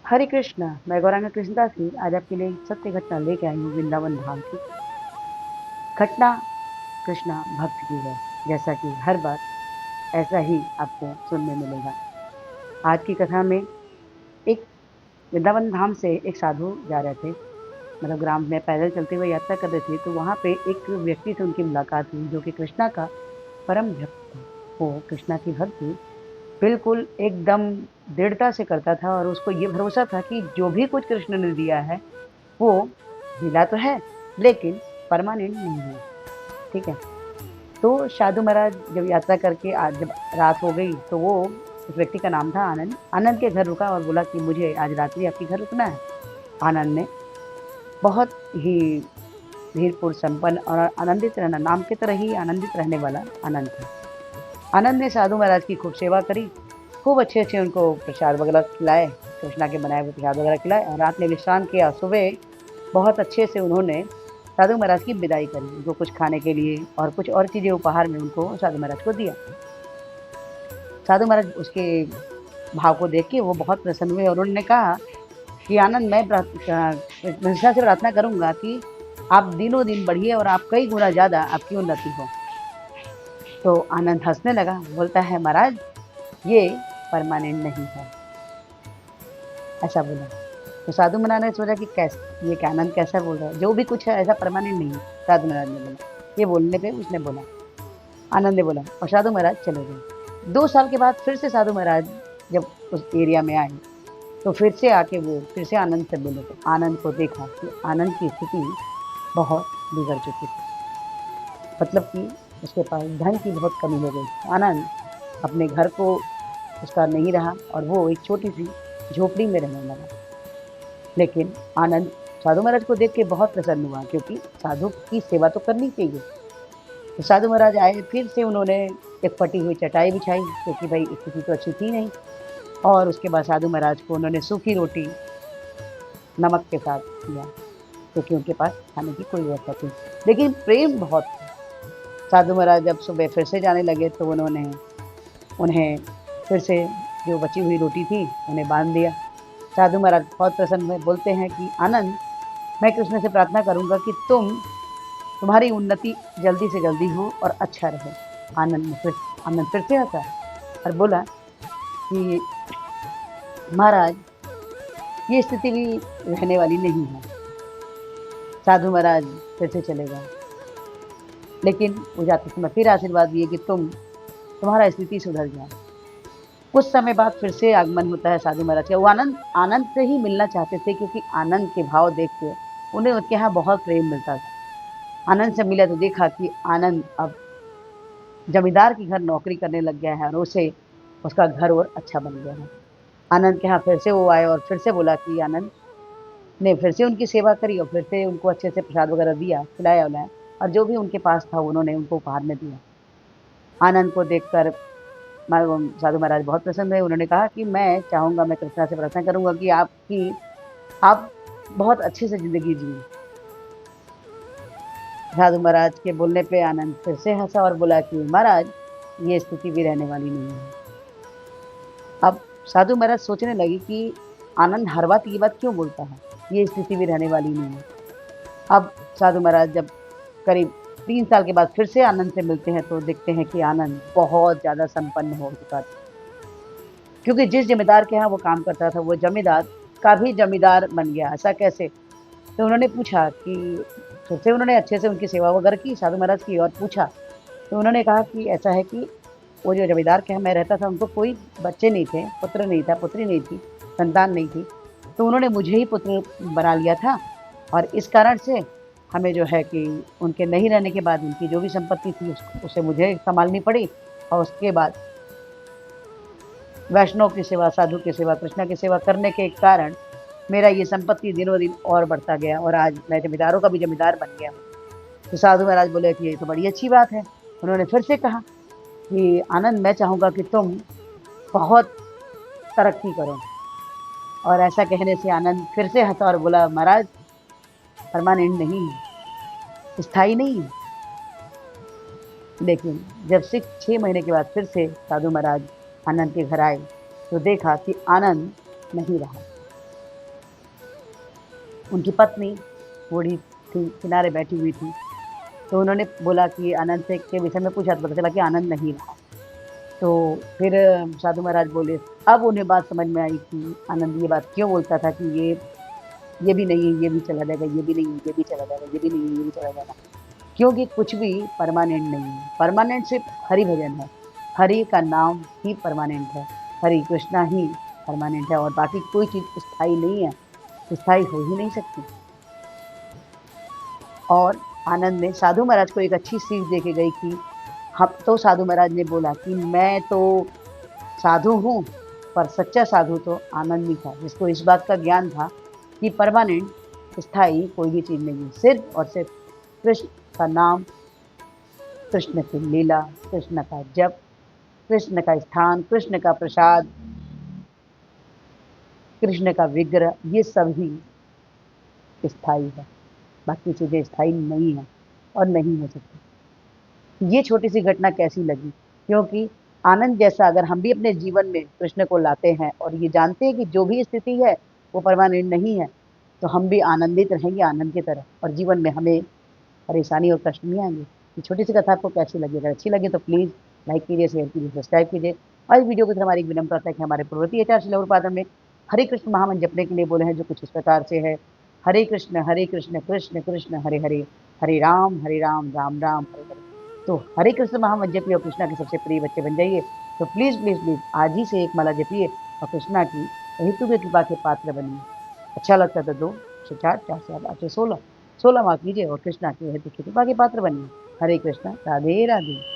हरे कृष्णा। मैं गौरांगा कृष्णदास जी आज आपके लिए एक सत्य घटना लेके आई हूँ वृंदावन धाम की। घटना कृष्णा भक्त की है। जैसा कि हर बार ऐसा ही आपको सुनने मिलेगा। आज की कथा में एक वृंदावन धाम से एक साधु जा रहे थे, मतलब ग्राम में पैदल चलते हुए यात्रा कर रहे थे, तो वहाँ पे एक व्यक्ति से उनकी मुलाकात हुई जो कि कृष्णा का परम भक्त था। वो कृष्णा की भक्ति बिल्कुल एकदम दृढ़ता से करता था और उसको ये भरोसा था कि जो भी कुछ कृष्ण ने दिया है वो मिला तो है, लेकिन परमानेंट नहीं है। ठीक है। तो साधु महाराज जब यात्रा करके आज जब रात हो गई तो वो, उस व्यक्ति का नाम था आनंद, आनंद के घर रुका और बोला कि मुझे आज रात्रि आपके घर रुकना है। आनंद ने बहुत ही धीरपुर संपन्न और आनंदित रहना, नाम की तरह ही आनंदित रहने वाला आनंद था। आनंद ने साधु महाराज की खूब सेवा करी, खूब अच्छे अच्छे उनको प्रसाद वगैरह खिलाए, कृष्णा के बनाए हुए प्रसाद वगैरह खिलाए, और रात में विश्राम किया। सुबह बहुत अच्छे से उन्होंने साधु महाराज की विदाई करी, उनको कुछ खाने के लिए और कुछ और चीज़ें उपहार में उनको साधु महाराज को दिया। साधु महाराज उसके भाव को देख के वो बहुत प्रसन्न हुए और उन्होंने कहा कि आनंद, मैं निष्ठा से प्रार्थना करूंगा कि आप दिनों दिन बढ़िए और आप कई गुना ज़्यादा आपकी उन्नति हो। तो आनंद हंसने लगा, बोलता है महाराज ये परमानेंट नहीं है, ऐसा बोला। तो साधु महाराज ने सोचा कि कैसे, ये क्या आनंद कैसा बोल रहा है, जो भी कुछ है ऐसा परमानेंट नहीं है। साधु महाराज ने बोला, ये बोलने पे उसने बोला, आनंद ने बोला, और साधु महाराज चले गए। 2 साल के बाद फिर से साधु महाराज जब उस एरिया में आए तो फिर से आके वो फिर से आनंद से बोले, तो आनंद को देखा कि आनंद की स्थिति बहुत बिगड़ चुकी थी, मतलब कि उसके पास धन की बहुत कमी हो गई। आनंद अपने घर को उसका नहीं रहा और वो एक छोटी सी झोपड़ी में रहने लगा। लेकिन आनंद साधु महाराज को देख के बहुत प्रसन्न हुआ, क्योंकि साधु की सेवा तो करनी चाहिए। तो साधु महाराज आए, फिर से उन्होंने एक फटी हुई चटाई बिछाई, क्योंकि भाई स्थिति तो अच्छी थी नहीं, और उसके बाद साधु महाराज को उन्होंने सूखी रोटी नमक के साथ दिया, क्योंकि उनके पास खाने की कोई व्यवस्था थी, लेकिन प्रेम बहुत था। साधु महाराज जब सुबह फिर से जाने लगे तो उन्होंने उन्हें फिर से जो बची हुई रोटी थी उन्हें बांध दिया। साधु महाराज बहुत प्रसन्न हुए, बोलते हैं कि आनंद, मैं कृष्ण से प्रार्थना करूंगा कि तुम्हारी उन्नति जल्दी से जल्दी हो और अच्छा रहे। आनंद फिर से हंसा और बोला कि महाराज ये स्थिति भी रहने वाली नहीं है। साधु महाराज फिर से चले गए, लेकिन वो जाते समय फिर आशीर्वाद दिए कि तुम्हारा स्थिति सुधर जाए। कुछ समय बाद फिर से आगमन होता है साधु महाराज का। वो आनंद से ही मिलना चाहते थे, क्योंकि आनंद के भाव देख के उन्हें उनके यहाँ बहुत प्रेम मिलता था। आनंद से मिला तो देखा कि आनंद अब जमींदार के घर नौकरी करने लग गया है और उसे उसका घर और अच्छा बन गया है। आनंद के यहाँ फिर से वो आए और फिर से बोला कि आनंद ने फिर से उनकी सेवा करी और फिर से उनको अच्छे से प्रसाद वगैरह दिया, खिलाया उलाया, और जो भी उनके पास था उन्होंने उनको उपहार में दिया। आनंद को देखकर साधु महाराज बहुत प्रसन्न हुए। उन्होंने कहा कि मैं चाहूंगा, मैं कृष्णा से प्रार्थना करूंगा कि आप बहुत अच्छे से जिंदगी जिए। साधु महाराज के बोलने पे आनंद फिर से हंसा और बोला कि महाराज ये स्थिति भी रहने वाली नहीं है। अब साधु महाराज सोचने लगे कि आनंद हर बात ये बात क्यों बोलता है, ये स्थिति भी रहने वाली नहीं है। अब साधु महाराज जब करीब 3 साल के बाद फिर से आनंद से मिलते हैं तो देखते हैं कि आनंद बहुत ज़्यादा संपन्न हो चुका था, क्योंकि जिस जमींदार के यहाँ वो काम करता था वो जमींदार का भी जमींदार बन गया। ऐसा कैसे? तो उन्होंने पूछा कि फिर से उन्होंने अच्छे से उनकी सेवा वगैरह की साधु महाराज की, और पूछा तो उन्होंने कहा कि ऐसा है कि वो जो जमींदार के यहाँ मैं रहता था उनको कोई बच्चे नहीं थे, पुत्र नहीं था, पुत्री नहीं थी, संतान नहीं थी, तो उन्होंने मुझे ही पुत्र बना लिया था, और इस कारण से हमें जो है कि उनके नहीं रहने के बाद उनकी जो भी संपत्ति थी उसे मुझे संभालनी पड़ी, और उसके बाद वैष्णव की सेवा, साधु की सेवा, कृष्णा की सेवा करने के कारण मेरा ये संपत्ति दिनों दिन और बढ़ता गया और आज मैं जमींदारों का भी जमींदार बन गया। तो साधु महाराज बोले कि ये तो बड़ी अच्छी बात है। उन्होंने फिर से कहा कि आनंद, मैं चाहूँगा कि तुम बहुत तरक्की करो। और ऐसा कहने से आनंद फिर से हंसा और बोला, महाराज परमानेंट नहीं है, स्थायी नहीं है। लेकिन जब 6 महीने के बाद फिर से साधु महाराज आनंद के घर आए तो देखा कि आनंद नहीं रहा। उनकी पत्नी बूढ़ी थी, किनारे बैठी हुई थी। तो उन्होंने बोला कि आनंद से के विषय में पूछा तो पता चला कि आनंद नहीं रहा। तो फिर साधु महाराज बोले, अब उन्हें बात समझ में आई कि आनंद ये बात क्यों बोलता था कि ये भी नहीं है, ये भी चला जाएगा, ये भी नहीं है, ये भी चला जाएगा, ये भी नहीं है, ये भी चला जाएगा। क्योंकि कुछ भी परमानेंट नहीं है, परमानेंट सिर्फ हरि भजन है। हरि का नाम ही परमानेंट है, हरि कृष्णा ही परमानेंट है और बाकी कोई चीज़ स्थायी नहीं है, स्थायी हो ही नहीं सकती। और आनंद ने साधु महाराज को एक अच्छी सीख दे के गई कि हम तो साधु महाराज ने बोला कि मैं तो साधु हूँ, पर सच्चा साधु तो आनंद ही था, जिसको इस बात का ज्ञान था कि परमानेंट, स्थायी कोई भी चीज़ नहीं है, सिर्फ और सिर्फ कृष्ण का नाम, कृष्ण की लीला, कृष्ण का जप, कृष्ण का स्थान, कृष्ण का प्रसाद, कृष्ण का विग्रह, ये सब ही स्थायी है। बाकी चीज़ें स्थायी नहीं है और नहीं हो सकती। ये छोटी सी घटना कैसी लगी? क्योंकि आनंद जैसा अगर हम भी अपने जीवन में कृष्ण को लाते हैं और ये जानते हैं कि जो भी स्थिति है वो परमानेंट नहीं है, तो हम भी आनंदित रहेंगे आनंद की तरह और जीवन में हमें परेशानी और कष्ट नहीं आएंगे। ये छोटी सी कथा आपको कैसी लगी? अगर अच्छी लगी तो प्लीज़ लाइक कीजिए, शेयर कीजिए, सब्सक्राइब कीजिए। और इस वीडियो की तरफ हमारी एक विनम्रता है कि हमारे पूर्ववर्ती आचार्य श्रील प्रभुपाद में हरे कृष्ण महामंत्र जपने के लिए बोले हैं, जो कुछ इस प्रकार से है। हरे कृष्ण कृष्ण कृष्ण हरे हरे, हरे राम राम राम हरे हरे। तो हरे कृष्ण महामंत्र जपिए और कृष्णा के सबसे प्रिय बच्चे बन जाइए। तो प्लीज़ प्लीज़ प्लीज़ आज ही से एक माला जपिए और कृष्णा की ऋतु की कृपा के पात्र बनिए। अच्छा लगता है तो 2 से 4, 4 से 8, 8 से 16, 16 माह कीजिए और कृष्णा की ऋतु की कृपा के पात्र बनिए। हरे कृष्णा, राधे राधे।